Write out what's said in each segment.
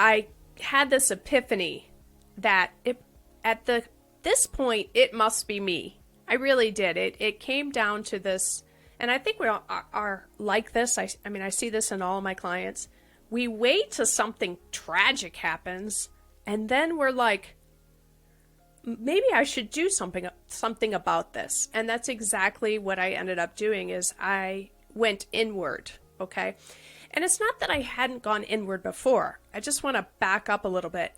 I had this epiphany that this point, it must be me. I really did. It came down to this, and I think we all are like this. I mean, I see this in all of my clients. We wait till something tragic happens, and then we're like, maybe I should do something about this. And that's exactly what I ended up doing is I went inward, okay? And it's not that I hadn't gone inward before. I just want to back up a little bit.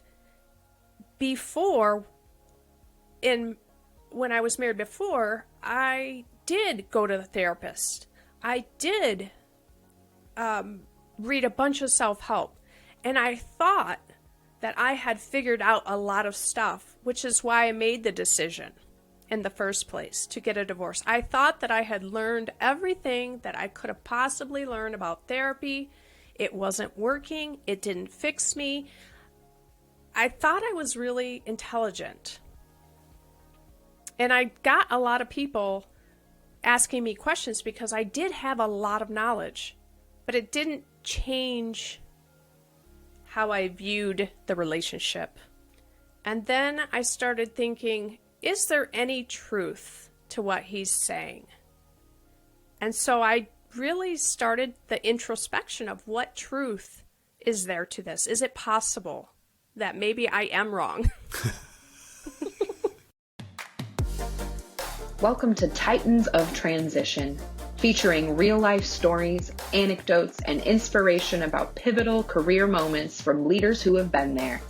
When I was married before, I did go to the therapist. I did read a bunch of self-help. And I thought that I had figured out a lot of stuff, which is why I made the decision in the first place to get a divorce. I thought that I had learned everything that I could have possibly learned about therapy. It wasn't working. It didn't fix me. I thought I was really intelligent. And I got a lot of people asking me questions because I did have a lot of knowledge, but it didn't change how I viewed the relationship. And then I started thinking, is there any truth to what he's saying? And so I really started the introspection of what truth is there to this? Is it possible that maybe I am wrong? Welcome to Titans of Transition, featuring real-life stories, anecdotes, and inspiration about pivotal career moments from leaders who have been there.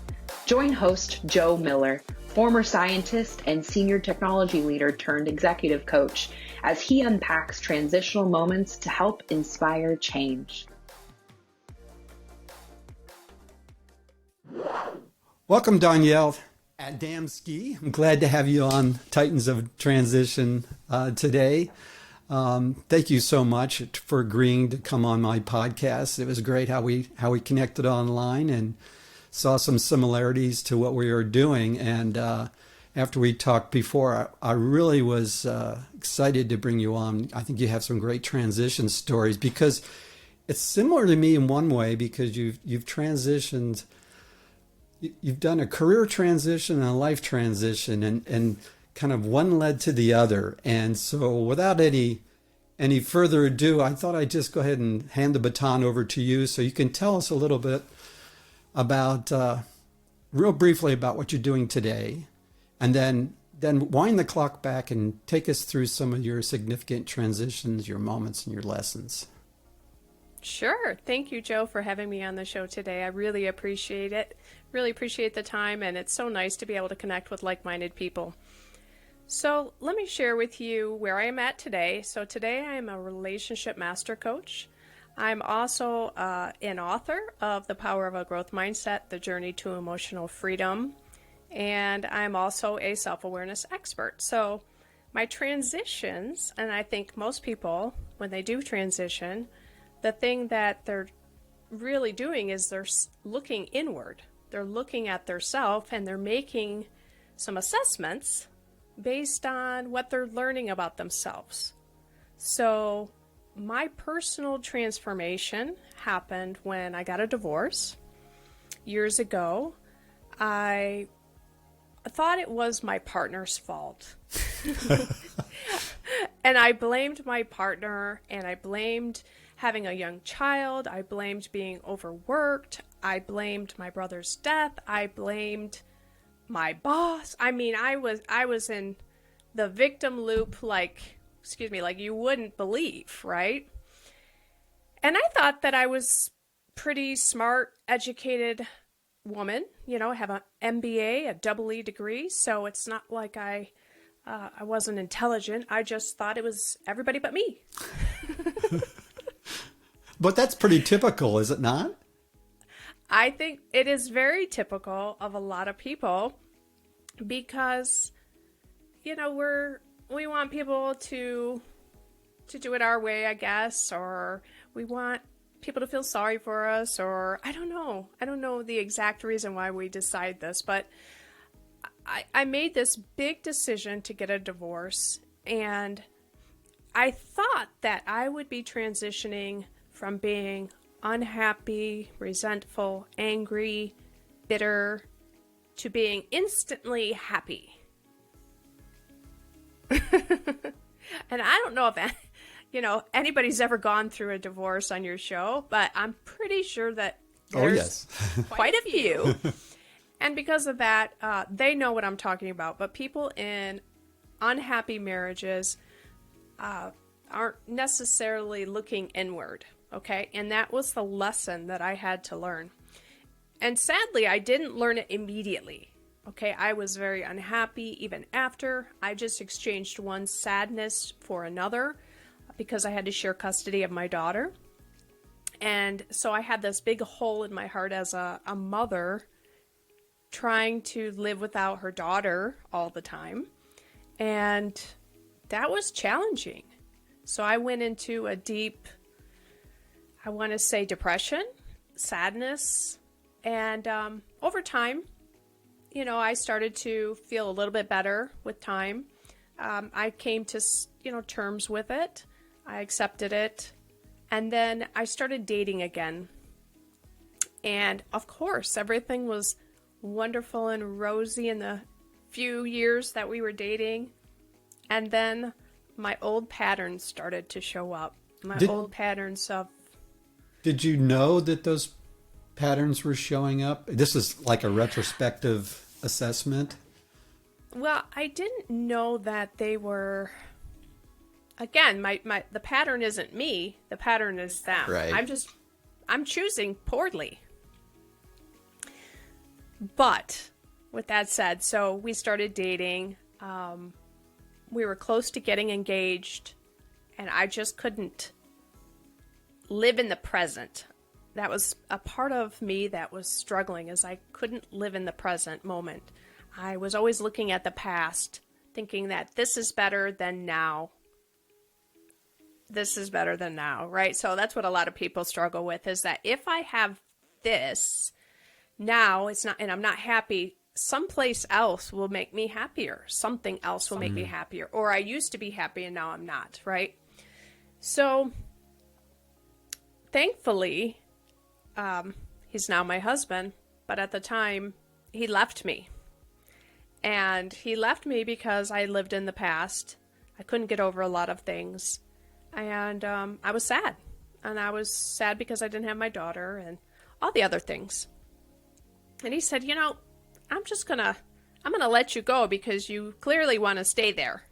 Join host Joe Miller, former scientist and senior technology leader turned executive coach, as he unpacks transitional moments to help inspire change. Welcome, Danyell Adamski. I'm glad to have you on Titans of Transition today. Thank you so much for agreeing to come on my podcast. It was great how we connected online and saw some similarities to what we were doing. And after we talked before, I really was excited to bring you on. I think you have some great transition stories because it's similar to me in one way because you've transitioned. You've done a career transition and a life transition, and kind of one led to the other. And so without any further ado, I thought I'd just go ahead and hand the baton over to you so you can tell us a little bit about, real briefly about what you're doing today, and then wind the clock back and take us through some of your significant transitions, your moments, and your lessons. Sure. Thank you, Joe, for having me on the show today. I really appreciate it. Really appreciate the time, and it's so nice to be able to connect with like-minded people. So let me share with you where I am at today. So today I am a relationship master coach. I'm also an author of The Power of a Growth Mindset, The Journey to Emotional Freedom, and I'm also a self-awareness expert. So my transitions, and I think most people, when they do transition, the thing that they're really doing is they're looking inward. They're looking at their self and they're making some assessments based on what they're learning about themselves. So my personal transformation happened when I got a divorce years ago. I thought it was my partner's fault. And I blamed my partner, and I blamed having a young child. I blamed being overworked. I blamed my brother's death. I blamed my boss. I mean, I was in the victim loop like you wouldn't believe, right? And I thought that I was pretty smart, educated woman. You know, I have an MBA, a double E degree, so it's not like I wasn't intelligent. I just thought it was everybody but me. But that's pretty typical, is it not? I think it is very typical of a lot of people because, you know, we want people to do it our way, I guess, or we want people to feel sorry for us, or I don't know the exact reason why we decide this, but I made this big decision to get a divorce, and I thought that I would be transitioning from being unhappy, resentful, angry, bitter to being instantly happy. And I don't know if anybody's ever gone through a divorce on your show, but I'm pretty sure that there's quite a few. And because of that, they know what I'm talking about. But people in unhappy marriages aren't necessarily looking inward, okay? And that was the lesson that I had to learn. And sadly, I didn't learn it immediately. Okay, I was very unhappy even after. I just exchanged one sadness for another because I had to share custody of my daughter. And so I had this big hole in my heart as a mother trying to live without her daughter all the time. And that was challenging. So I went into a deep, I want to say, depression, sadness. And over time, I started to feel a little bit better with time. I came to, terms with it. I accepted it. And then I started dating again. And of course, everything was wonderful and rosy in the few years that we were dating. And then my old patterns started to show up. Old patterns of... Did you know that those patterns were showing up? This is like a retrospective assessment. Well, I didn't know that they were... Again, the pattern isn't me. The pattern is them. Right. I'm choosing poorly. But with that said, so we started dating. We were close to getting engaged, and I just couldn't live in the present. That was a part of me that was struggling, is I couldn't live in the present moment. I was always looking at the past, thinking that this is better than now. This is better than now, right? So that's what a lot of people struggle with, is that if I have this now, it's not, and I'm not happy, someplace else will make me happier. Something else will make me happier. Or I used to be happy and now I'm not, right? So thankfully, he's now my husband, but at the time he left me. And he left me because I lived in the past. I couldn't get over a lot of things. And I was sad. And I was sad because I didn't have my daughter and all the other things. And he said, I'm going to let you go because you clearly want to stay there.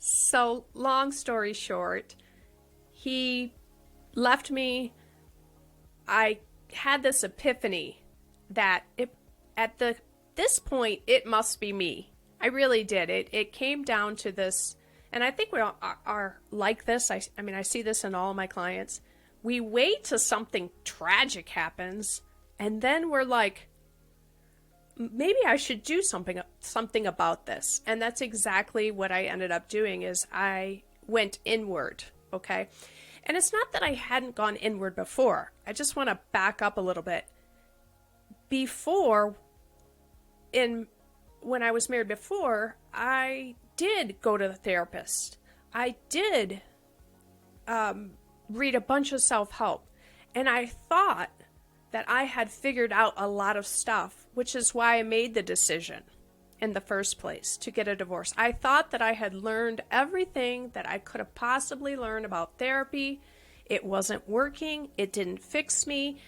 So long story short, he left me. I had this epiphany that this point, it must be me. I really did. It came down to this. And I think we all are like this. I mean, I see this in all of my clients. We wait till something tragic happens, and then we're like, maybe I should do something about this. And that's exactly what I ended up doing, is I went inward, okay? And it's not that I hadn't gone inward before. I just want to back up a little bit. When I was married before, I did go to the therapist. I did read a bunch of self-help. And I thought that I had figured out a lot of stuff, which is why I made the decision in the first place to get a divorce. I thought that I had learned everything that I could have possibly learned about therapy. It wasn't working. It didn't fix me.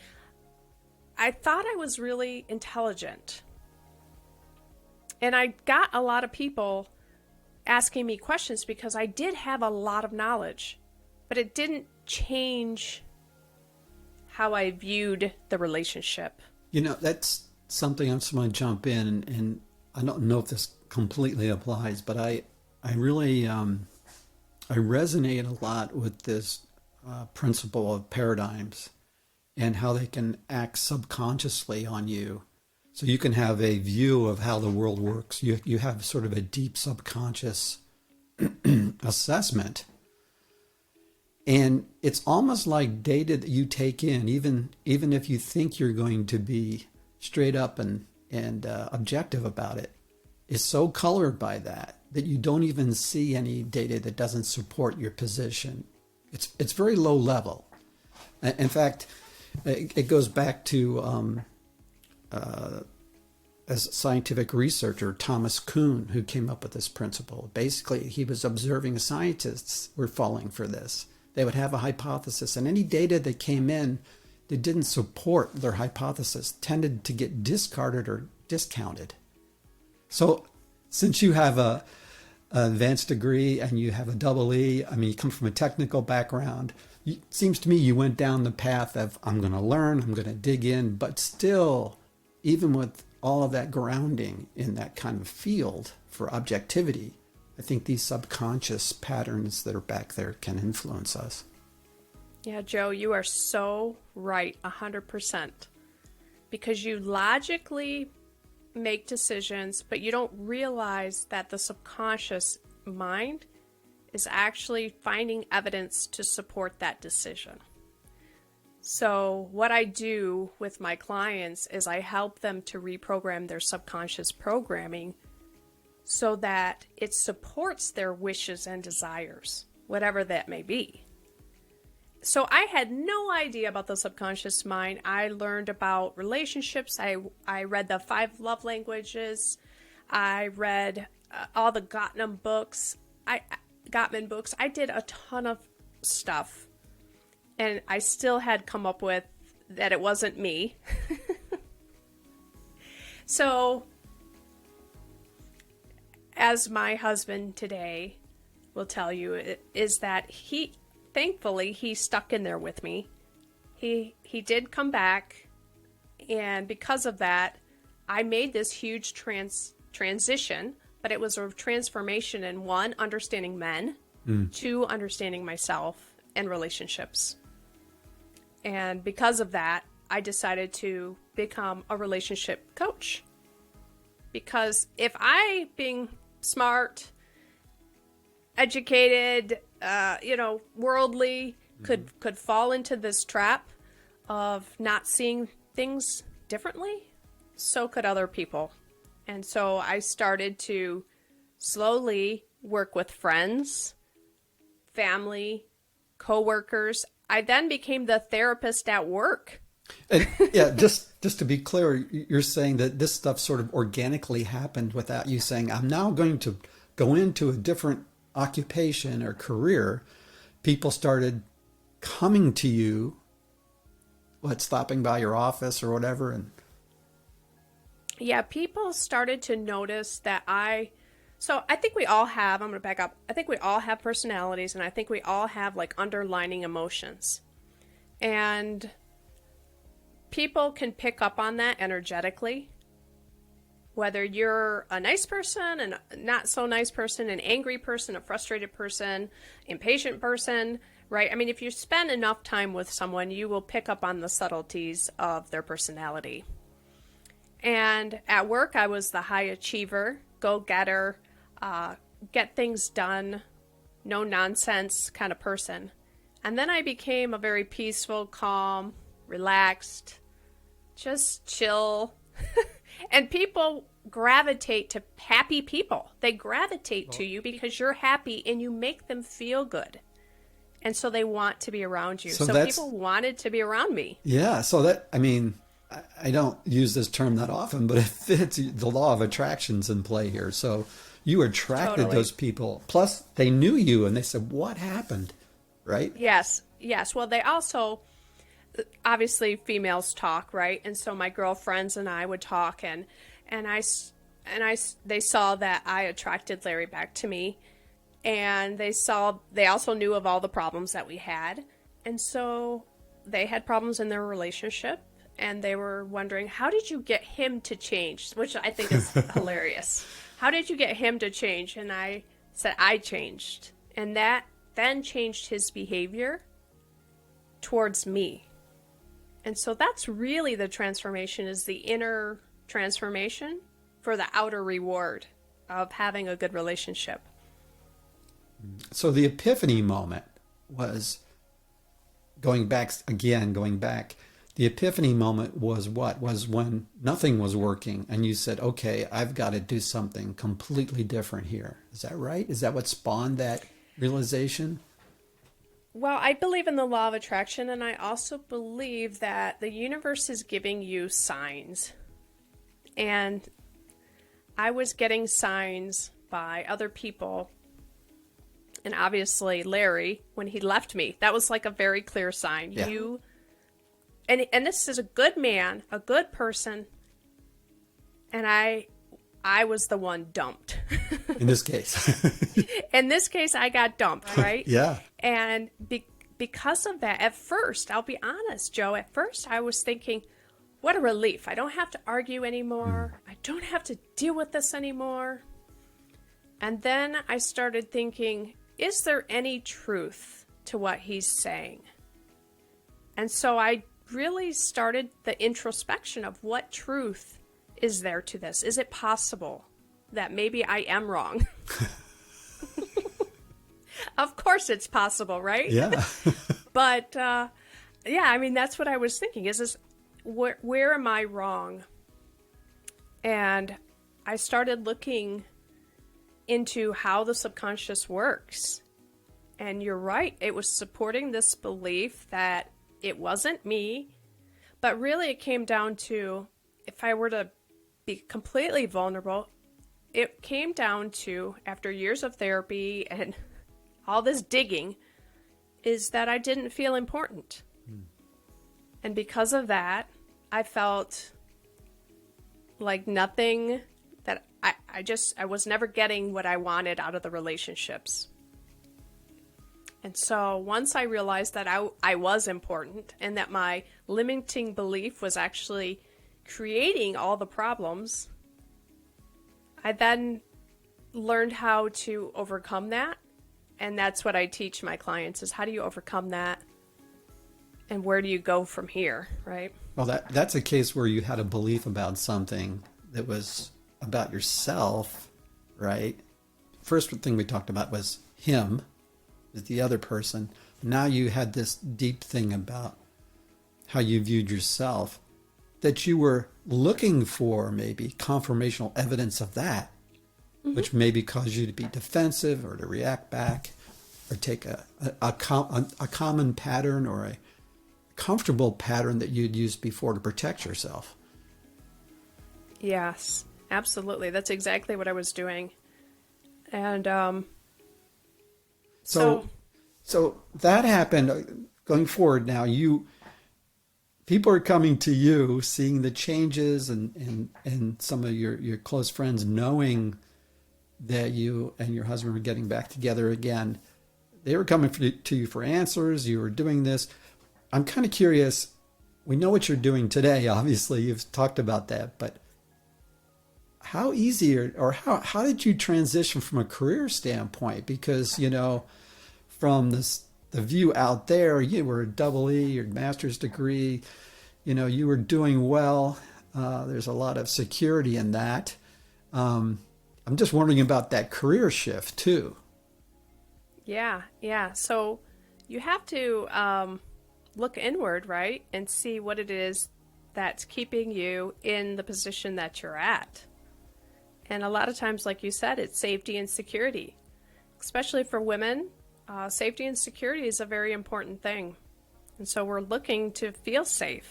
I thought I was really intelligent. And I got a lot of people asking me questions because I did have a lot of knowledge, but it didn't change how I viewed the relationship. That's something I'm just going to jump in, and I don't know if this completely applies, but I really I resonate a lot with this principle of paradigms and how they can act subconsciously on you. So you can have a view of how the world works. You have sort of a deep subconscious assessment. And it's almost like data that you take in, even if you think you're going to be straight up and objective about it, is so colored by that you don't even see any data that doesn't support your position. It's very low level. In fact, It goes back to as scientific researcher Thomas Kuhn, who came up with this principle. Basically, he was observing scientists were falling for this. They would have a hypothesis, and any data that came in that didn't support their hypothesis tended to get discarded or discounted. So since you have an advanced degree and you have a double E, I mean, you come from a technical background, it seems to me you went down the path of, I'm going to learn, I'm going to dig in, but still, even with all of that grounding in that kind of field for objectivity, I think these subconscious patterns that are back there can influence us. Yeah, Joe, you are so right, 100%. Because you logically make decisions, but you don't realize that the subconscious mind is actually finding evidence to support that decision. So what I do with my clients is I help them to reprogram their subconscious programming so that it supports their wishes and desires, whatever that may be. So I had no idea about the subconscious mind. I learned about relationships. I read the 5 love languages. I read all the Gottman books. I did a ton of stuff. And I still had come up with that it wasn't me. So, as my husband today will tell you, is that thankfully, he stuck in there with me. He did come back, and because of that, I made this huge transition, but it was a transformation in 1, understanding men, 2, understanding myself and relationships. And because of that, I decided to become a relationship coach. Because if I, being smart, educated, worldly, could fall into this trap of not seeing things differently, so could other people. And so I started to slowly work with friends, family, coworkers. I then became the therapist at work. And yeah, just to be clear, you're saying that this stuff sort of organically happened without you saying, I'm now going to go into a different occupation or career. People started coming to you, stopping by your office or whatever. And yeah, people started to notice that so I think we all have, I'm going to back up. I think we all have personalities, and I think we all have like underlining emotions. And people can pick up on that energetically. Whether you're a nice person, and not so nice person, an angry person, a frustrated person, impatient person, right? I mean, if you spend enough time with someone, you will pick up on the subtleties of their personality. And at work, I was the high achiever, go-getter, get things done, no nonsense kind of person. And then I became a very peaceful, calm, relaxed, just chill. And people gravitate to happy people. They gravitate to you because you're happy and you make them feel good. And so they want to be around you. So people wanted to be around me. Yeah. So that, I mean, I don't use this term that often, but it fits. The law of attraction's in play here. So you attracted those people. Plus, they knew you and they said, what happened? Right? Yes. Well, they also, obviously, females talk, right? And so my girlfriends and I would talk, and they saw that I attracted Larry back to me, and they also knew of all the problems that we had, and so they had problems in their relationship, and they were wondering, how did you get him to change? Which I think is hilarious. How did you get him to change? And I said, I changed. And that then changed his behavior towards me. And so that's really the transformation, is the inner transformation for the outer reward of having a good relationship. So the epiphany moment was going back, the epiphany moment was what? Was when nothing was working and you said, okay, I've got to do something completely different here. Is that right? Is that what spawned that realization? Well, I believe in the law of attraction, and I also believe that the universe is giving you signs. And I was getting signs by other people, and obviously Larry, when he left me, that was like a very clear sign. Yeah. And this is a good man, a good person, and I was the one dumped. In this case. In this case, I got dumped, right? Yeah. And because of that, at first, I'll be honest, Joe, at first I was thinking, what a relief. I don't have to argue anymore. I don't have to deal with this anymore. And then I started thinking, is there any truth to what he's saying? And so I really started the introspection of what truth is there to this? Is it possible that maybe I am wrong? Of course it's possible, right? Yeah. But, yeah, I mean, that's what I was thinking. Is this, where am I wrong? And I started looking into how the subconscious works. And you're right, it was supporting this belief that it wasn't me, but really it came down to, if I were to be completely vulnerable, it came down to, after years of therapy and all this digging, is that I didn't feel important. And because of that, I felt like nothing, that I was never getting what I wanted out of the relationships. And so once I realized that I was important and that my limiting belief was actually creating all the problems, I then learned how to overcome that. And that's what I teach my clients, is how do you overcome that? And where do you go from here, right? Well, that's a case where you had a belief about something that was about yourself, right? First thing we talked about was him, is the other person. Now you had this deep thing about how you viewed yourself, that you were looking for maybe confirmational evidence of that, which maybe caused you to be defensive or to react back or take a common pattern or a comfortable pattern that you'd used before to protect yourself. Yes, absolutely. That's exactly what I was doing. And so that happened. Going forward now, people are coming to you, seeing the changes and some of your close friends knowing that you and your husband were getting back together again. They were coming to you for answers. You were doing this. I'm kind of curious. We know what you're doing today. Obviously, you've talked about that. But how easy or how did you transition from a career standpoint? Because, from the view out there, you were a double E, your master's degree. You were doing well. There's a lot of security in that. I'm just wondering about that career shift too. Yeah. So you have to look inward, right? And see what it is that's keeping you in the position that you're at. And a lot of times, like you said, it's safety and security. Especially for women, safety and security is a very important thing. And so we're looking to feel safe.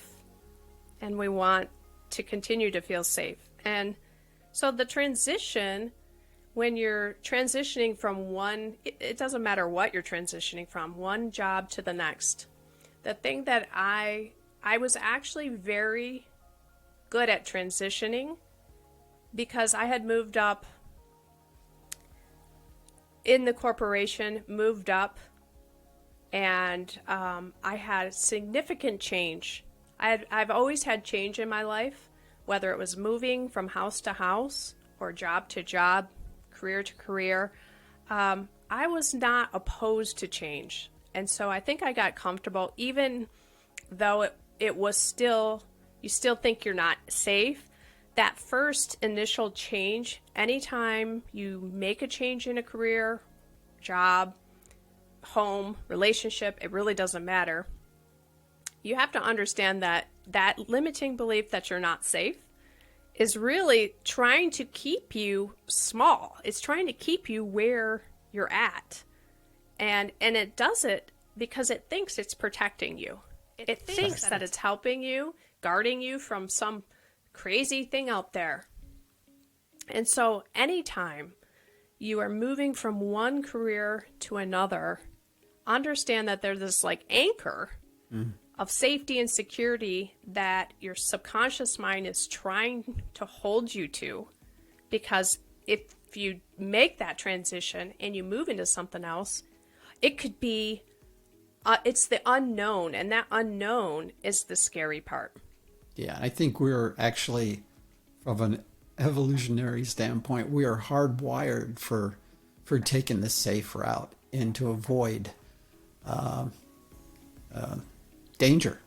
And we want to continue to feel safe. And so the transition, when you're transitioning from it doesn't matter what you're transitioning from, one job to the next. The thing that I was actually very good at transitioning, because I had moved up in the corporation, and I had significant change. I've always had change in my life, whether it was moving from house to house or job to job, career to career. I was not opposed to change. And so I think I got comfortable, even though it was still, you still think you're not safe. That first initial change, anytime you make a change in a career, job, home, relationship, it really doesn't matter. You have to understand that limiting belief that you're not safe is really trying to keep you small. It's trying to keep you where you're at. And it does it because it thinks it's protecting you. It thinks that it's helping you, guarding you from some crazy thing out there. And so anytime you are moving from one career to another, understand that there's this like anchor of safety and security that your subconscious mind is trying to hold you to. Because if you make that transition and you move into something else, it could be, it's the unknown, and that unknown is the scary part. Yeah, I think we're actually, from an evolutionary standpoint, we are hardwired for taking the safe route and to avoid danger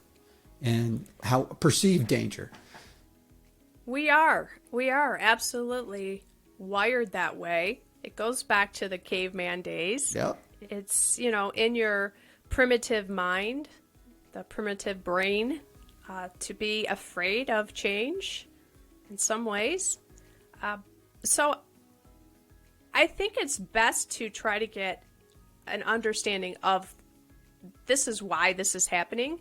and how perceived danger. We are absolutely wired that way. It goes back to the caveman days. Yep. It's, in your primitive mind, the primitive brain, to be afraid of change in some ways. So I think it's best to try to get an understanding of this is why this is happening,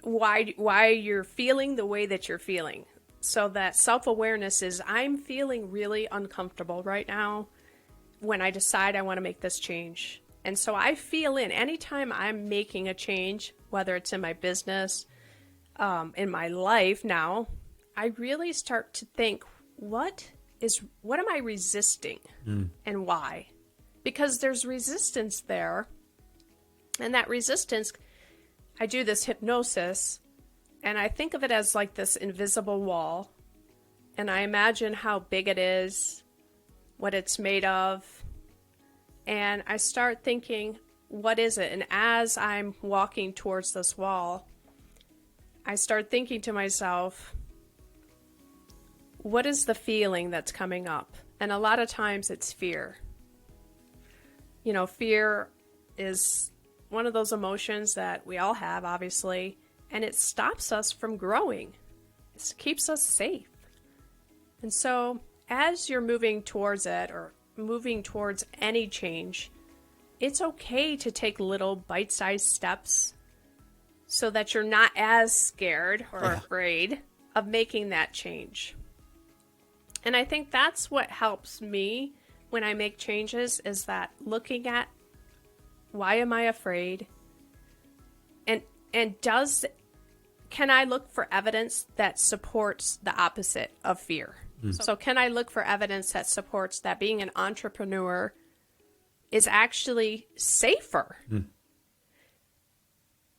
why you're feeling the way that you're feeling. So that self-awareness is, I'm feeling really uncomfortable right now when I decide I want to make this change. And so I feel anytime I'm making a change, whether it's in my business, in my life now, I really start to think, what am I resisting and why? Because there's resistance there. And that resistance, I do this hypnosis, and I think of it as like this invisible wall. And I imagine how big it is, what it's made of. And I start thinking, what is it? And as I'm walking towards this wall, I start thinking to myself, what is the feeling that's coming up? And a lot of times it's fear. Fear is one of those emotions that we all have, obviously, and it stops us from growing. It keeps us safe. And so as you're moving towards it, or moving towards any change, it's okay to take little bite-sized steps so that you're not as scared or afraid of making that change. And I think that's what helps me when I make changes, is that looking at, why am I afraid? And can I look for evidence that supports the opposite of fear? So can I look for evidence that supports that being an entrepreneur is actually safer?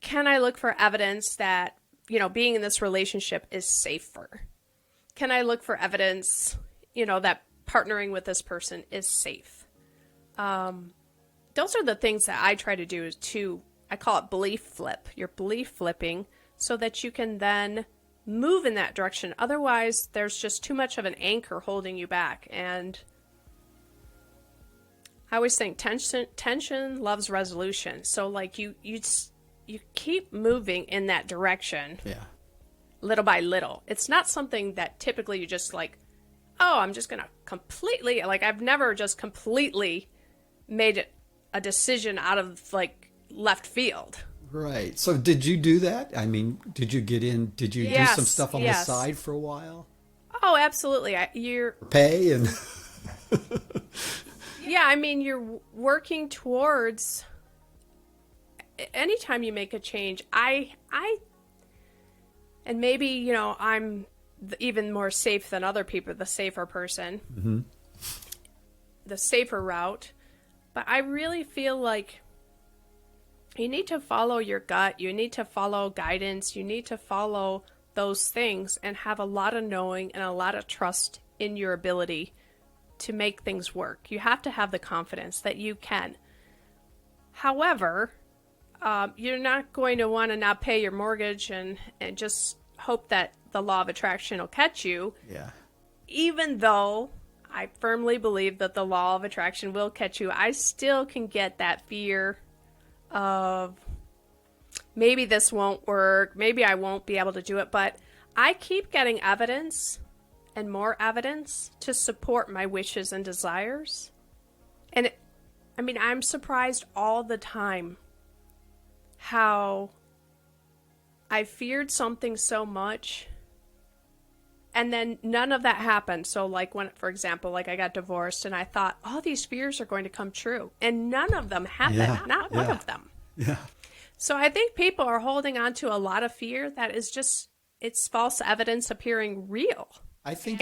Can I look for evidence that, being in this relationship is safer? Can I look for evidence, that partnering with this person is safe? Those are the things that I try to do, I call it belief flip. You're belief flipping so that you can then move in that direction. Otherwise, there's just too much of an anchor holding you back. And I always think tension loves resolution. So like you keep moving in that direction. Yeah. Little by little. It's not something that typically you just like, oh, I'm just going to completely, like I've never just completely made it a decision out of like left field. Right. So did you do that? I mean, did you do some stuff on the side for a while? Oh, absolutely. You're pay and yeah, I mean, you're working towards, anytime you make a change, and maybe, I'm even more safe than other people, the safer person, the safer route. But I really feel like you need to follow your gut. You need to follow guidance. You need to follow those things and have a lot of knowing and a lot of trust in your ability to make things work. You have to have the confidence that you can. However, you're not going to want to not pay your mortgage and just hope that the law of attraction will catch you. Yeah. Even though I firmly believe that the law of attraction will catch you, I still can get that fear of maybe this won't work, maybe I won't be able to do it, but I keep getting evidence and more evidence to support my wishes and desires. And I'm surprised all the time how I feared something so much and then none of that happened. So like when, for example, like I got divorced and I thought all these fears are going to come true and none of them happened, not one of them. Yeah. So I think people are holding on to a lot of fear that is just, it's false evidence appearing real. I think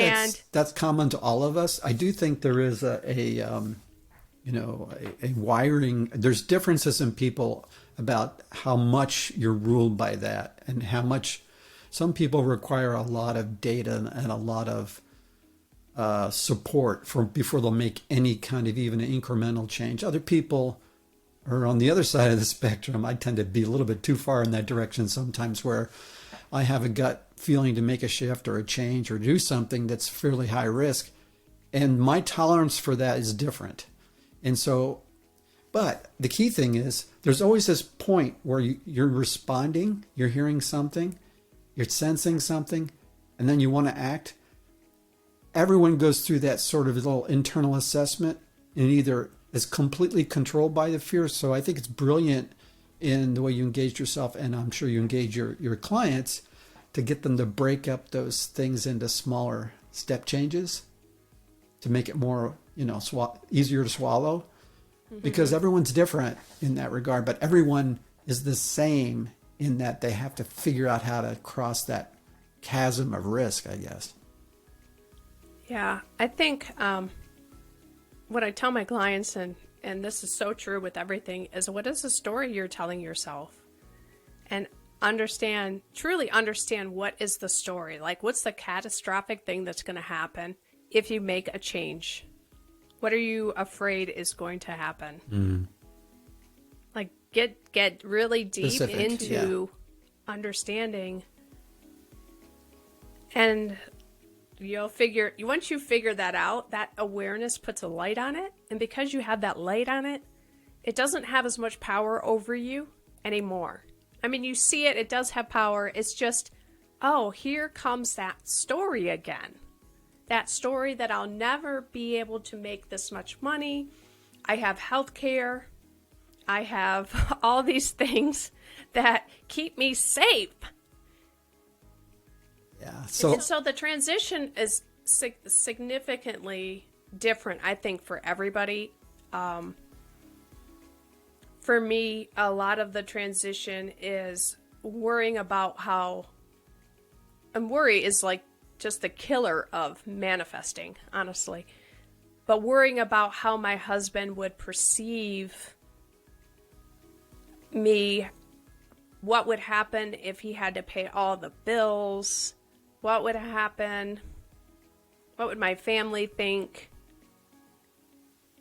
that's common to all of us. I do think there is a wiring. There's differences in people about how much you're ruled by that and how much some people require a lot of data and a lot of support before they'll make any kind of even an incremental change. Other people are on the other side of the spectrum. I tend to be a little bit too far in that direction sometimes, where I have a gut feeling to make a shift or a change or do something that's fairly high risk. And my tolerance for that is different. And so, but the key thing is there's always this point where you're responding, you're hearing something, you're sensing something, and then you want to act. Everyone goes through that sort of little internal assessment and either is completely controlled by the fear. So I think it's brilliant in the way you engage yourself, and I'm sure you engage your clients, to get them to break up those things into smaller step changes to make it more, easier to swallow. Mm-hmm. Because everyone's different in that regard, but everyone is the same in that they have to figure out how to cross that chasm of risk, I guess. Yeah, I think what I tell my clients, and this is so true with everything, is what is the story you're telling yourself? And truly understand what is the story. Like, what's the catastrophic thing that's going to happen if you make a change? What are you afraid is going to happen? Mm. Like, get really deep Specific, into understanding. And once you figure that out, that awareness puts a light on it. And because you have that light on it, it doesn't have as much power over you anymore. I mean, you see it does have power. It's just, oh, here comes that story again. That story that I'll never be able to make this much money. I have health care. I have all these things that keep me safe. Yeah. So the transition is significantly different, I think, for everybody. For me, a lot of the transition is worrying about and worry is like just the killer of manifesting, honestly. But worrying about how my husband would perceive me, what would happen if he had to pay all the bills, what would happen, what would my family think?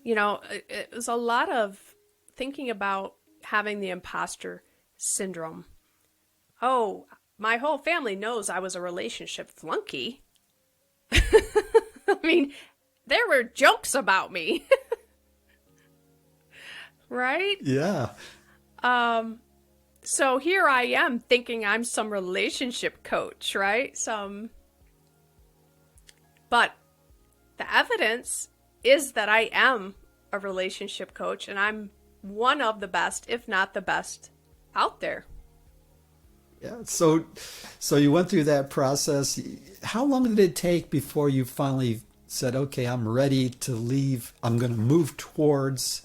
It was a lot of thinking about having the imposter syndrome. Oh, my whole family knows I was a relationship flunky. I mean, there were jokes about me. Right? Yeah. So here I am thinking I'm some relationship coach, right? But the evidence is that I am a relationship coach, and I'm one of the best, if not the best, out there. Yeah. So you went through that process. How long did it take before you finally said, okay, I'm ready to leave. I'm going to move towards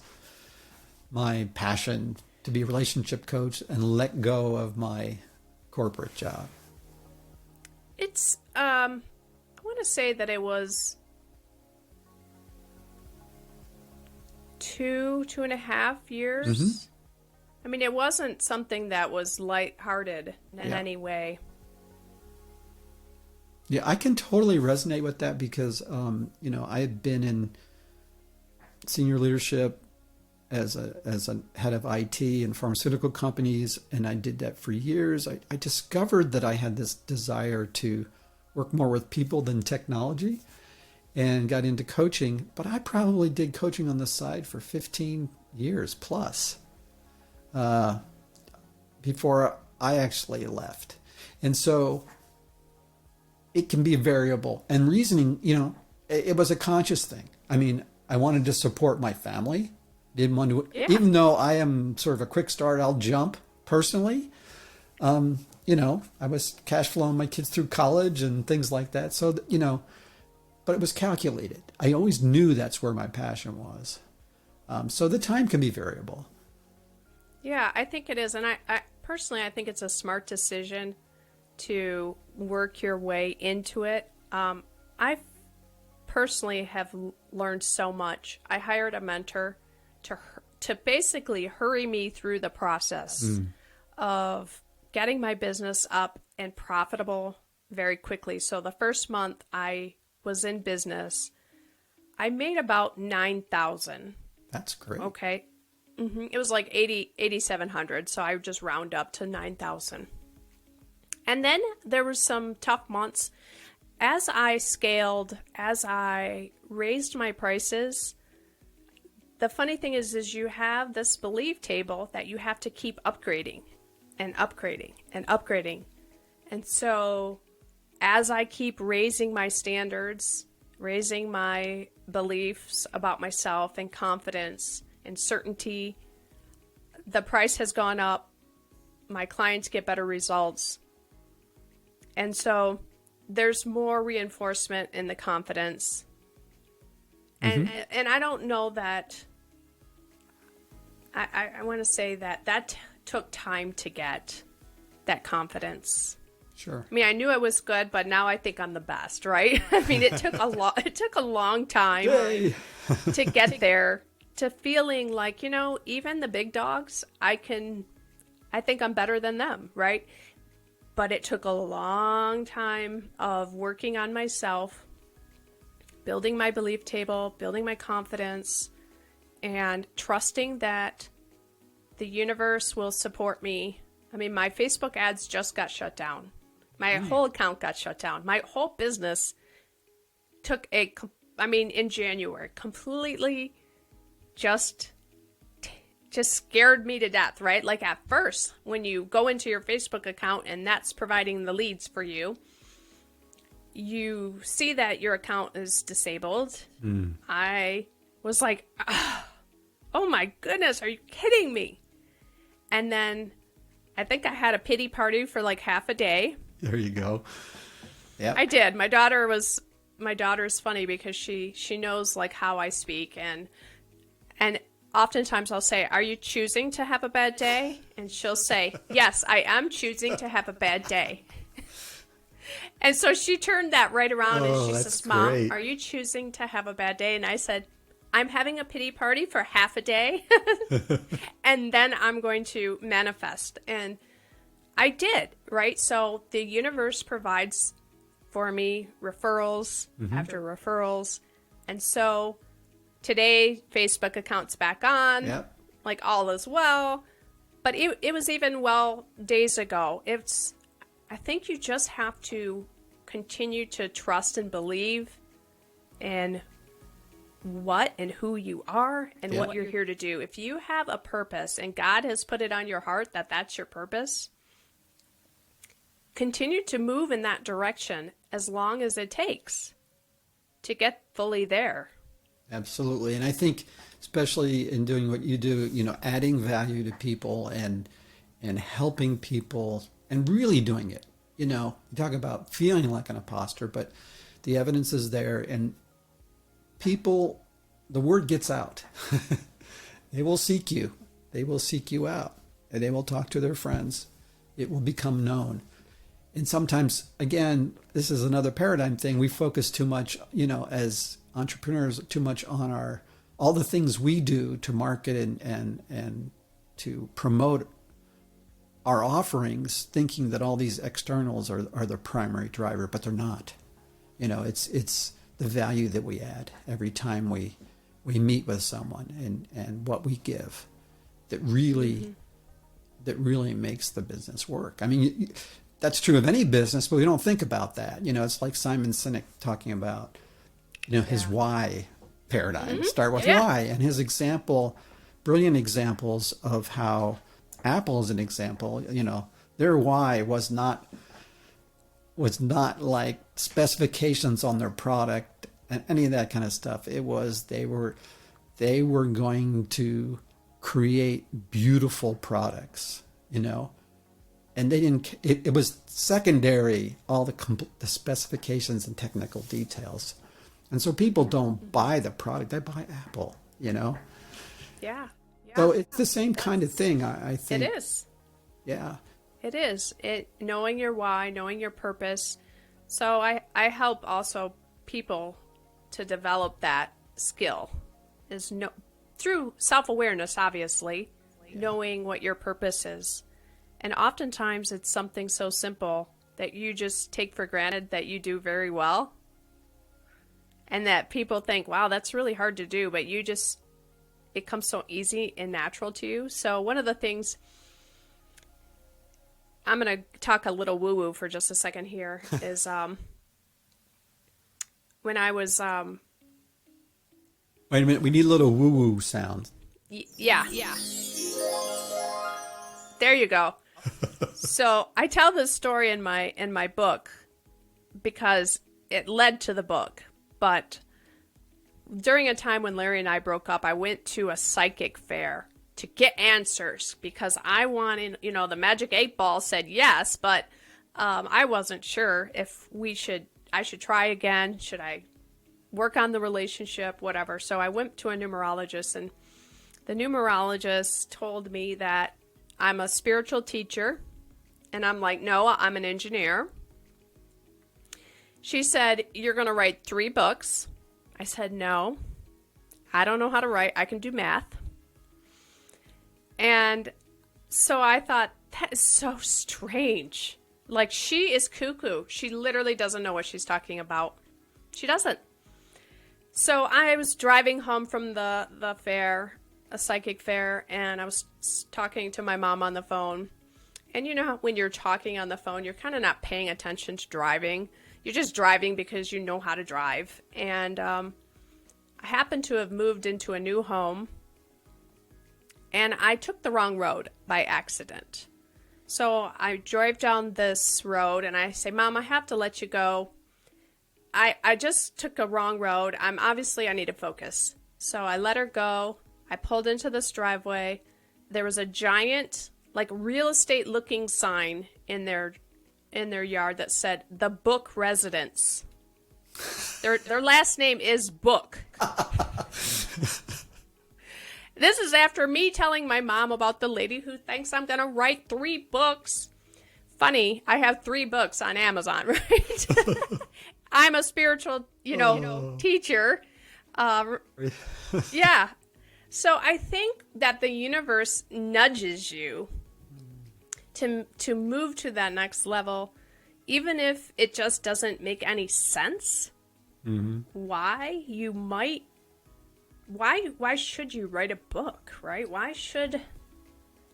my passion to be a relationship coach and let go of my corporate job? It's, I want to say that it was 2.5 years. Mm-hmm. I mean, it wasn't something that was lighthearted in any way. Yeah, I can totally resonate with that because, I had been in senior leadership as a head of IT in pharmaceutical companies, and I did that for years. I discovered that I had this desire to work more with people than technology and got into coaching, but I probably did coaching on the side for 15 years plus before I actually left. And so it can be variable. And reasoning, it was a conscious thing. I mean, I wanted to support my family. Didn't want to, even though I am sort of a quick start, I'll jump personally. I was cash flowing my kids through college and things like that. So, but it was calculated. I always knew that's where my passion was. So the time can be variable. Yeah, I think it is. And I personally, I think it's a smart decision to work your way into it. I personally have learned so much. I hired a mentor to basically hurry me through the process of getting my business up and profitable very quickly. So the first month I was in business, I made about $9,000. That's great. Okay. It was like 8,700. So I would just round up to 9,000. And then there were some tough months. As I scaled, as I raised my prices, the funny thing is you have this belief table that you have to keep upgrading and upgrading and upgrading. And so as I keep raising my standards, raising my beliefs about myself and confidence and certainty, the price has gone up. My clients get better results. And so there's more reinforcement in the confidence. And I don't know that, I want to say that took time to get that confidence. Sure. I mean, I knew I was good, but now I think I'm the best, right? I mean, it took a long time to get there, to feeling like, even the big dogs, I think I'm better than them, right? But it took a long time of working on myself, building my belief table, building my confidence, and trusting that the universe will support me. I mean, my Facebook ads just got shut down. My whole account got shut down. My whole business took in January, completely just scared me to death, right? Like at first, when you go into your Facebook account and that's providing the leads for you, you see that your account is disabled. I was like, oh my goodness, are you kidding me? And then I think I had a pity party for like half a day. There you go. Yeah, I did. My daughter's funny because she knows like how I speak, and oftentimes I'll say, "Are you choosing to have a bad day?" And she'll say, "Yes, I am choosing to have a bad day." And so she turned that right around and she says, "Mom, great. Are you choosing to have a bad day?" And I said, "I'm having a pity party for half a day and then I'm going to manifest." And I did, right? So the universe provides for me referrals after referrals. And so today, Facebook account's back on, like all is well. But it was even days ago. I think you just have to continue to trust and believe in what and who you are and what you're here to do. If you have a purpose and God has put it on your heart that that's your purpose, continue to move in that direction as long as it takes to get fully there. Absolutely. And I think, especially in doing what you do, adding value to people and helping people and really doing it. You talk about feeling like an imposter, but the evidence is there, and people, the word gets out. They will seek you. They will seek you out, and they will talk to their friends. It will become known. And sometimes, again, this is another paradigm thing. We focus too much, as entrepreneurs, too much on all the things we do to market and to promote our offerings, thinking that all these externals are the primary driver, but they're not. It's the value that we add every time we meet with someone and what we give that really makes the business work. I mean, that's true of any business, but we don't think about that. It's like Simon Sinek talking about, his why paradigm. Start with why. And his brilliant examples of how Apple is an example, their why was not like specifications on their product and any of that kind of stuff. It was they were going to create beautiful products you know, and they didn't, it was secondary, all the specifications and technical details. And so people don't buy the product, they buy Apple, you know. Yeah. So it's the same kind of thing, I think. It is. Yeah. It is. Knowing your why, knowing your purpose. So I help also people to develop that skill through self-awareness, obviously, knowing what your purpose is. And oftentimes it's something so simple that you just take for granted that you do very well. And that people think, wow, that's really hard to do, but it comes so easy and natural to you. So one of the things, I'm going to talk a little woo-woo for just a second here, is when I was... Wait a minute, we need a little woo-woo sound. Yeah. There you go. So I tell this story in my book because it led to the book. But during a time when Larry and I broke up, I went to a psychic fair to get answers because I wanted, the magic 8-ball said yes, but I wasn't sure if I should try again. Should I work on the relationship, whatever. So I went to a numerologist, and the numerologist told me that I'm a spiritual teacher. And I'm like, no, I'm an engineer. She said, you're going to write 3 books. I said, no, I don't know how to write. I can do math. And so I thought, that is so strange. Like, she is cuckoo. She literally doesn't know what she's talking about. She doesn't. So I was driving home from the fair, a psychic fair, and I was talking to my mom on the phone. And you know how when you're talking on the phone, you're kind of not paying attention to driving. You're just driving because you know how to drive. And I happened to have moved into a new home, and I took the wrong road by accident. So I drive down this road, and I say, Mom, I have to let you go. I just took a wrong road. I need to focus. So I let her go. I pulled into this driveway. There was a giant, like, real estate looking sign in their yard that said the Book Residence. Their last name is Book. This is after me telling my mom about the lady who thinks I'm going to write 3 books. Funny, I have 3 books on Amazon, right? I'm a spiritual, teacher. Yeah. So I think that the universe nudges you to move to that next level, even if it just doesn't make any sense. Mm-hmm. Why should you write a book, right?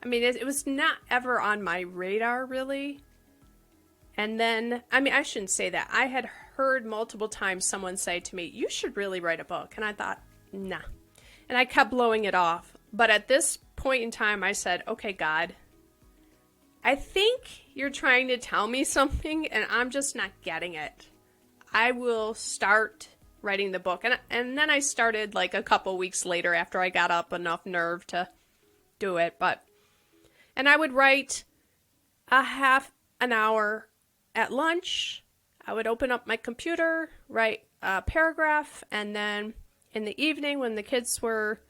It was not ever on my radar, really. And then, I shouldn't say that. I had heard multiple times someone say to me, you should really write a book. And I thought, nah. And I kept blowing it off. But at this point in time, I said, okay, God, I think you're trying to tell me something, and I'm just not getting it. I will start writing the book. And then I started like a couple weeks later after I got up enough nerve to do it. And I would write a half an hour at lunch. I would open up my computer, write a paragraph, and then in the evening when the kids were,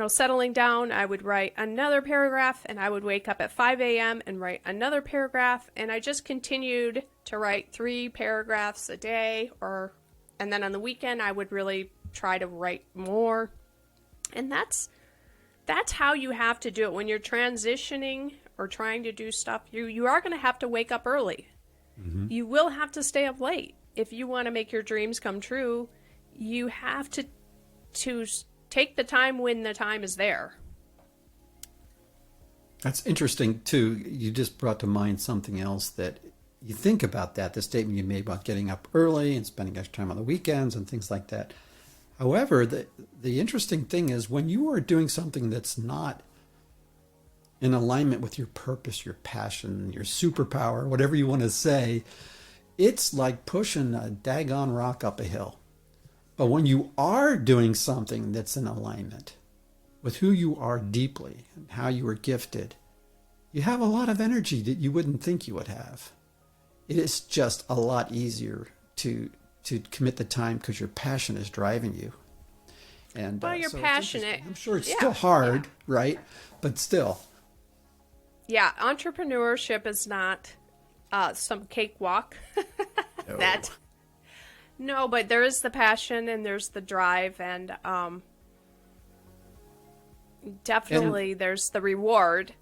settling down, I would write another paragraph, and I would wake up at 5 a.m. and write another paragraph, and I just continued to write 3 paragraphs a day, and then on the weekend I would really try to write more. And that's how you have to do it when you're transitioning or trying to do stuff. You are going to have to wake up early. Mm-hmm. You will have to stay up late. If you want to make your dreams come true, you have to take the time when the time is there. That's interesting, too. You just brought to mind something else that you think about the statement you made about getting up early and spending extra time on the weekends and things like that. However, the interesting thing is when you are doing something that's not in alignment with your purpose, your passion, your superpower, whatever you want to say, it's like pushing a daggone rock up a hill. But when you are doing something that's in alignment with who you are deeply and how you are gifted, you have a lot of energy that you wouldn't think you would have. It is just a lot easier to commit the time because your passion is driving you. And well, you're so passionate. I'm sure it's still hard, right? But still. Yeah, entrepreneurship is not some cakewalk. No. No, but there is the passion and there's the drive, and definitely there's the reward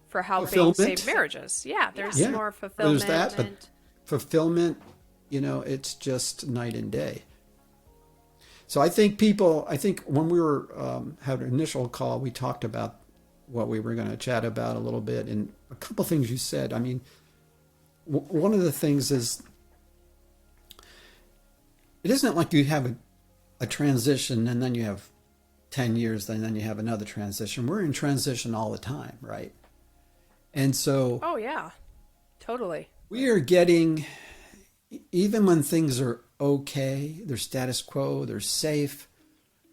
for helping save marriages. Yeah, there's more fulfillment. There's that, but fulfillment, it's just night and day. So I think when we were had an initial call, we talked about what we were going to chat about a little bit, and a couple things you said. I mean, one of the things is, it isn't like you have a transition and then you have 10 years, and then you have another transition. We're in transition all the time, right? And so... Oh, yeah. Totally. We are getting, even when things are okay, they're status quo, they're safe,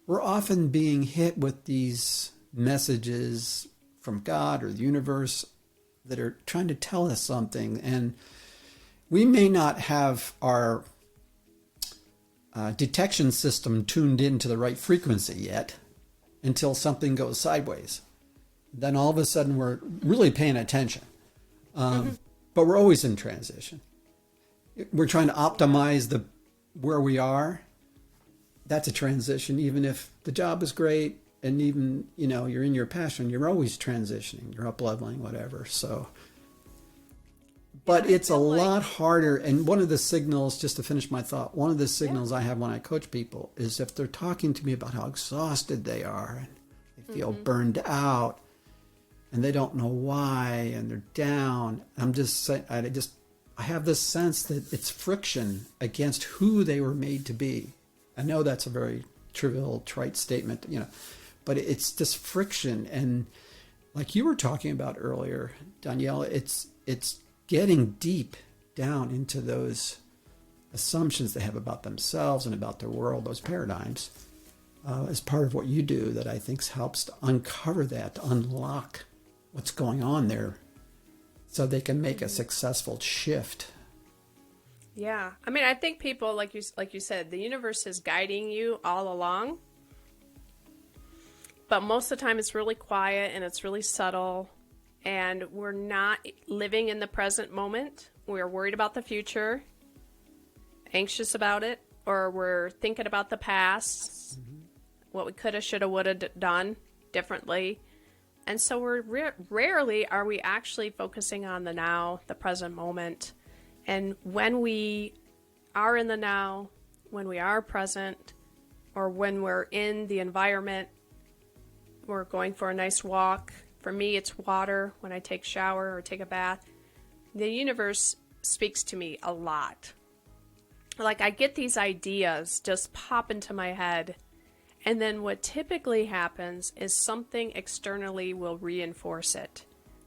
we're often being hit with these messages from God or the universe that are trying to tell us something. And we may not have our detection system tuned into the right frequency yet until something goes sideways. Then all of a sudden we're really paying attention. But we're always in transition. We're trying to optimize where we are. That's a transition. Even if the job is great and even, you're in your passion, you're always transitioning. You're up leveling, whatever. So, but it's a lot harder. And one of the signals, just to finish my thought, one of the signals I have when I coach people is if they're talking to me about how exhausted they are and they feel burned out and they don't know why and they're down. I'm just saying, I have this sense that it's friction against who they were made to be. I know that's a very trivial, trite statement, but it's this friction. And like you were talking about earlier, Danyell, it's getting deep down into those assumptions they have about themselves and about their world, those paradigms, as part of what you do that I think helps to uncover that, to unlock what's going on there so they can make a successful shift. Yeah. I mean, I think people, like you said, the universe is guiding you all along. But most of the time it's really quiet and it's really subtle. And we're not living in the present moment. We're worried about the future, anxious about it, or we're thinking about the past, what we coulda, shoulda, woulda done differently. And so we're rarely are we actually focusing on the now, the present moment. And when we are in the now, when we are present, or when we're in the environment, we're going for a nice walk. For me, it's water when I take a shower or take a bath. The universe speaks to me a lot. Like I get these ideas just pop into my head. And then what typically happens is something externally will reinforce it.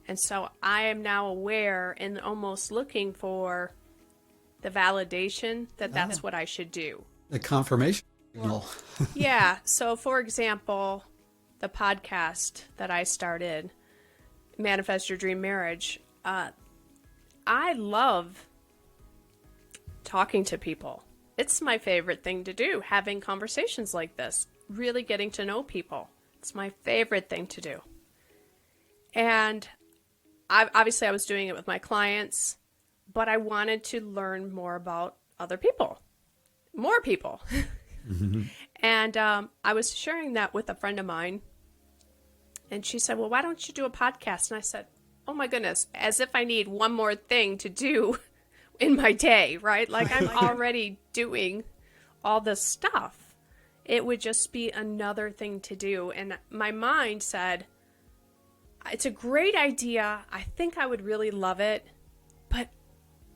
And so I am now aware and almost looking for the validation that that's what I should do. The confirmation signal. Yeah. So for example, the podcast that I started, Manifest Your Dream Marriage, I love talking to people. It's my favorite thing to do, having conversations like this, really getting to know people. It's my favorite thing to do. And obviously I was doing it with my clients, but I wanted to learn more about other people, more people. And I was sharing that with a friend of mine. And she said, well, why don't you do a podcast? And I said, oh my goodness, as if I need one more thing to do in my day, right? Like I'm already doing all this stuff. It would just be another thing to do. And my mind said, it's a great idea. I think I would really love it. But,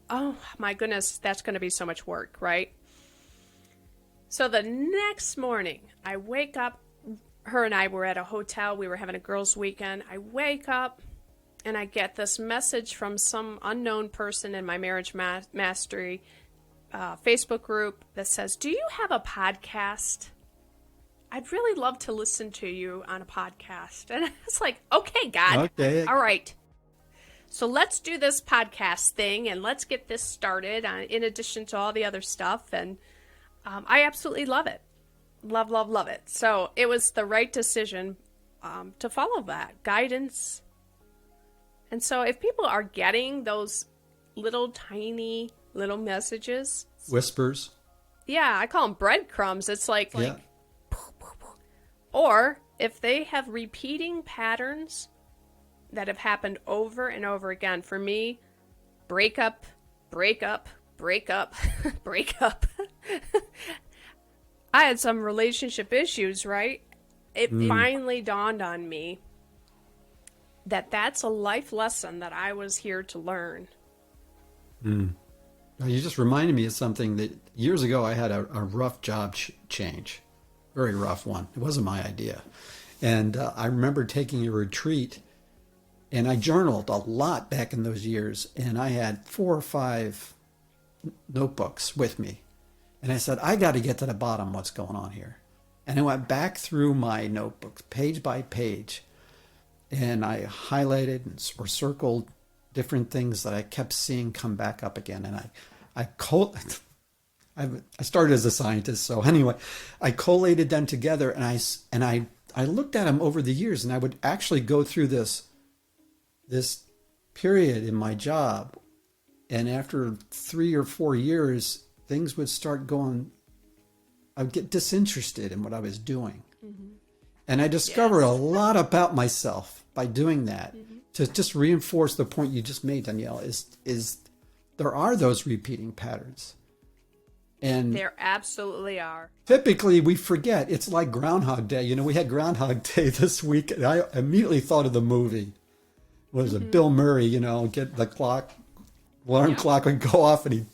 oh my goodness, that's going to be so much work, right? So the next morning, I wake up. Her and I were at a hotel. We were having a girls' weekend. I wake up and I get this message from some unknown person in my Marriage Mastery Facebook group that says, do you have a podcast? I'd really love to listen to you on a podcast. And I was like, okay, God. Okay. All right. So let's do this podcast thing and let's get this started in addition to all the other stuff. And I absolutely love it. Love, love, love it. So it was the right decision to follow that guidance. And so if people are getting those little tiny little messages, Whispers. yeah, I call them breadcrumbs. It's like, Yeah. or if they have repeating patterns that have happened over and over again. For me, breakup, breakup, breakup, breakup. I had some relationship issues, right? It finally dawned on me that that's a life lesson that I was here to learn. Now, you just reminded me of something that years ago I had a rough job change, very rough one. It wasn't my idea. And I remember taking a retreat, and I journaled a lot back in those years, and I had 4 or 5 notebooks with me. And I said, I got to get to the bottom of what's going on here. And I went back through my notebooks page by page, and I highlighted or circled different things that I kept seeing come back up again. And I started as a scientist, so anyway, I collated them together, and I looked at them over the years, and I would actually go through this period in my job, and after 3 or 4 years, things would start going. I would get disinterested in what I was doing, and I discovered a lot about myself by doing that. To just reinforce the point you just made, Danyell, is there are those repeating patterns. And There absolutely are. typically we forget. It's like Groundhog Day. You know, we had Groundhog Day this week, and I immediately thought of the movie. What is it? Bill Murray, get the alarm clock would go off, and he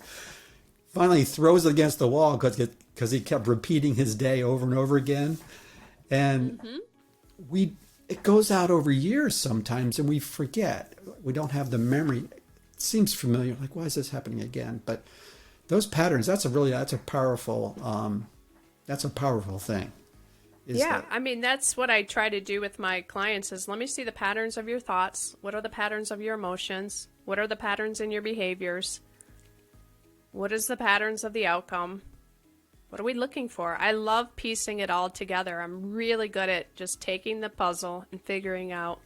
finally throws it against the wall because he kept repeating his day over and over again. And it goes out over years sometimes, and we forget. We don't have the memory. It seems familiar. Like, why is this happening again? But those patterns, that's a powerful thing. I mean, that's what I try to do with my clients is let me see the patterns of your thoughts. What are the patterns of your emotions? What are the patterns in your behaviors? What is the patterns of the outcome? What are we looking for? I love piecing it all together. I'm really good at just taking the puzzle and figuring out,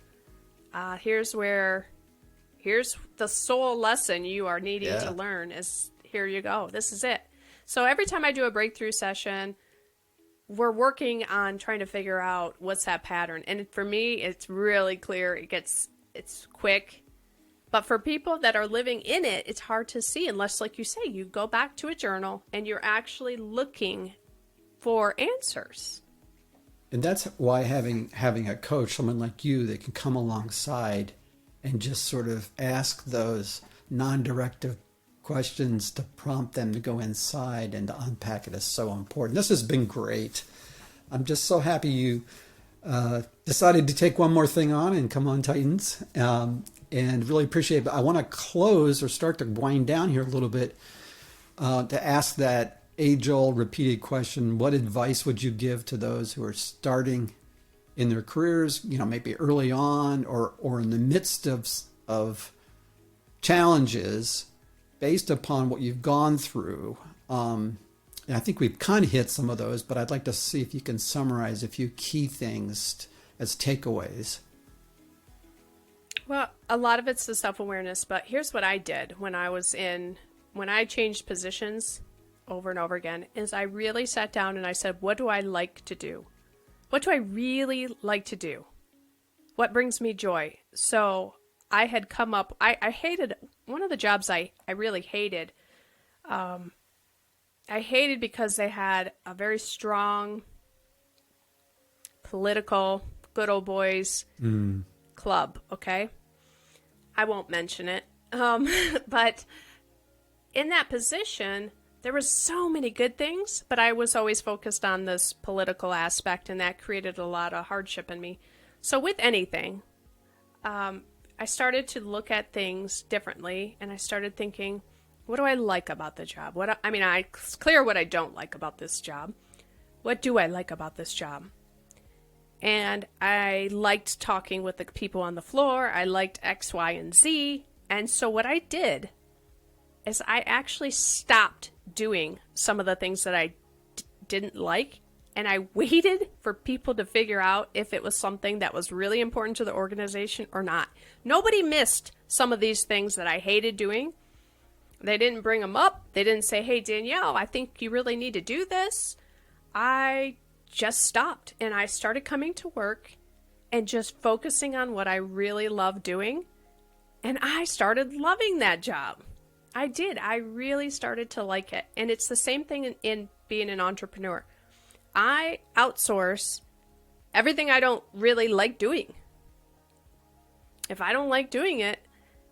here's the soul lesson you are needing to learn is here you go. This is it. So every time I do a breakthrough session, we're working on trying to figure out what's that pattern. And for me, it's really clear. It's quick. But for people that are living in it, it's hard to see unless, like you say, you go back to a journal and you're actually looking for answers. And that's why having a coach, someone like you that can come alongside and just sort of ask those non-directive questions to prompt them to go inside and to unpack it is so important. This has been great. I'm just so happy you decided to take one more thing on and come on Titans. And really appreciate it. But I want to close or start to wind down here a little bit to ask that age-old repeated question. What advice would you give to those who are starting in their careers, maybe early on or in the midst of challenges based upon what you've gone through? And I think we've kind of hit some of those, but I'd like to see if you can summarize a few key things as takeaways. Well, a lot of it's the self-awareness, but here's what I did when I changed positions over and over again, is I really sat down and I said, what do I like to do? What do I really like to do? What brings me joy? So I had come up, I hated, one of the jobs I really hated, I hated because they had a very strong political good old boys club, okay? I won't mention it. But in that position, there was so many good things, but I was always focused on this political aspect, and that created a lot of hardship in me. So with anything, I started to look at things differently, and I started thinking, what do I like about the job? It's clear what I don't like about this job. What do I like about this job? And I liked talking with the people on the floor. I liked X, Y, and Z. And so what I did is I actually stopped doing some of the things that I didn't like. And I waited for people to figure out if it was something that was really important to the organization or not. Nobody missed some of these things that I hated doing. They didn't bring them up. They didn't say, hey, Danyell, I think you really need to do this. I just stopped and I started coming to work and just focusing on what I really love doing. And I started loving that job. I did. I really started to like it. And it's the same thing in being an entrepreneur. I outsource everything I don't really like doing. If I don't like doing it,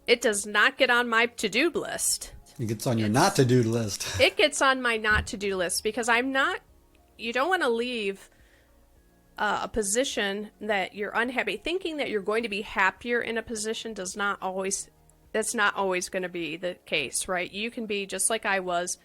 it does not get on my to-do list. It gets on your not to-do list. It gets on my not to-do list because you don't want to leave a position that you're unhappy. Thinking that you're going to be happier in a position that's not always going to be the case, right? You can be just like I was,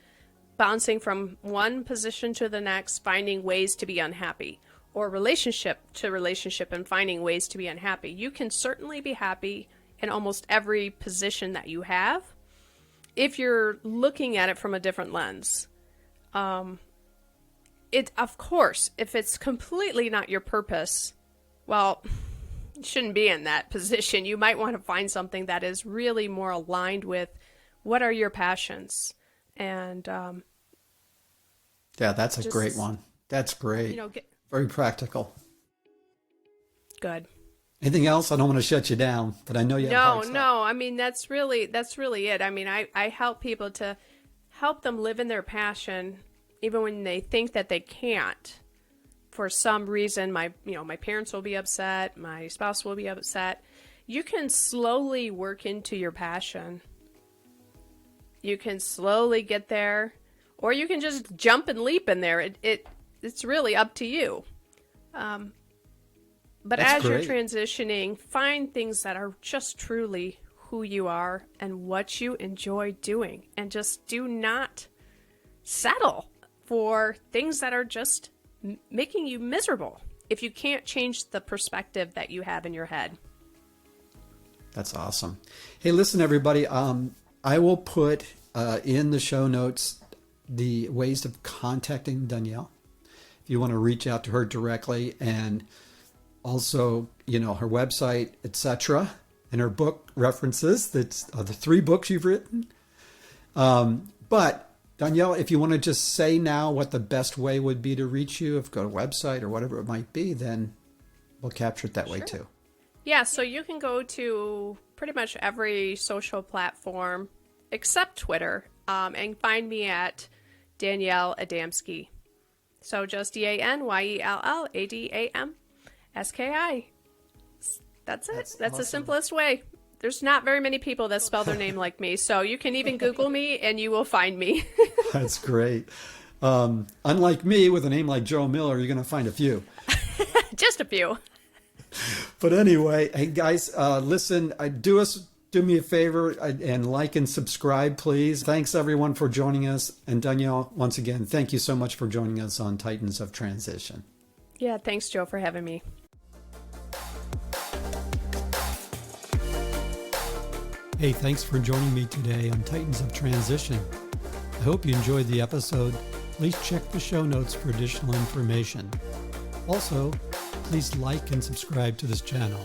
bouncing from one position to the next, finding ways to be unhappy, or relationship to relationship and finding ways to be unhappy. You can certainly be happy in almost every position that you have if you're looking at it from a different lens. Of course, if it's completely not your purpose, well, you shouldn't be in that position. You might want to find something that is really more aligned with what are your passions. And yeah, that's a great one. That's great. Very practical. Good. Anything else? I don't want to shut you down, but I know you have No. I mean, that's really it. I mean, I help people to help them live in their passion, even when they think that they can't. For some reason, my parents will be upset, my spouse will be upset. You can slowly work into your passion. You can slowly get there, or you can just jump and leap in there. It's really up to you. But That's as great. You're transitioning, find things that are just truly who you are and what you enjoy doing. And just do not settle for things that are just making you miserable if you can't change the perspective that you have in your head. That's awesome. Hey, listen, everybody. I will put in the show notes the ways of contacting Danyell if you want to reach out to her directly, and also, her website, etc., and her book references. That's the 3 books you've written. But Danyell, if you want to just say now what the best way would be to reach you, if go to a website or whatever it might be, then we'll capture it that way too. Yeah, so you can go to pretty much every social platform except Twitter, and find me at Danyell Adamski. So just DanyellAdamski. That's it. That's awesome. The simplest way. There's not very many people that spell their name like me, so you can even Google me and you will find me. That's great. Unlike me, with a name like Joe Miller, you're going to find a few. Just a few. But anyway, hey guys, listen, do me a favor and like and subscribe, please. Thanks everyone for joining us. And Danyell, once again, thank you so much for joining us on Titans of Transition. Yeah, thanks, Joe, for having me. Hey, thanks for joining me today on Titans of Transition. I hope you enjoyed the episode. Please check the show notes for additional information. Also, please like and subscribe to this channel.